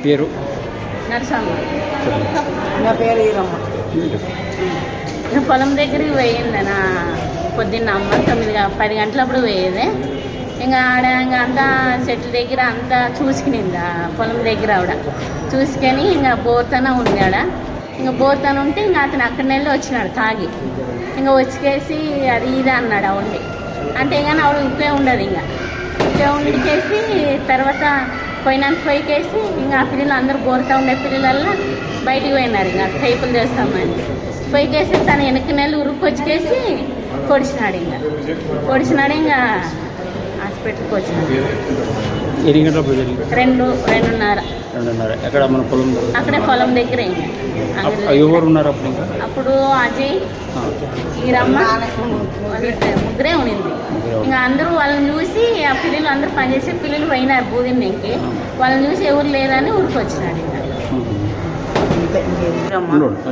పేరు? నరసమ్మ. నా పేరు ఈరమ్మ. పొలం దగ్గరికి పోయింది నా పొద్దున్న అమ్మ 10 గంటలప్పుడు పోయేది. ఇంకా ఆడ ఇంకా అంతా చెట్ల దగ్గర అంతా చూసుకునింది పొలం దగ్గర ఆవిడ చూసుకొని ఇంకా బోర్తన ఉంది ఆడ. ఇంకా బోర్తన ఉంటే ఇంకా అతను అక్కడి వెళ్ళి వచ్చినాడు తాగి. ఇంకా వచ్చేసి అది ఇది అన్నాడు ఆవిడ. అంటే కానీ ఆవిడ ఉప్పే ఉండదు. ఇంకా ఉండికేసి తర్వాత పోయికేసి ఇంకా ఆ పిల్లలు అందరూ బోరుతూ ఉండే పిల్లలల్లో బయటికి పోయినారు. ఇంకా కైపులు చేస్తామని పోయికేసి తను వెనక్కి నెలలు ఉరుక్కొచ్చేసి పొడిచినాడు. పొడిచినాడు. ఇంకా హాస్పిటల్కి వచ్చినాడు. ఎన్ని గంటలప్పుడు జరిగింది? 2:30. ఎక్కడ మన పొలం? అక్కడే పొలం దగ్గర. ఎవరు ఉన్నారు అప్పుడు? అప్పుడు అజయ్, ఈరమ్మ ముగ్గురే ఉండింది. ఇంకా అందరూ వాళ్ళని చూసి ఆ పిల్లలు అందరూ పనిచేసే పిల్లలు పోయినారు బూదిన్నకి. వాళ్ళని చూసి ఎవరు లేరని ఊరికి వచ్చినాడు. ఇంకా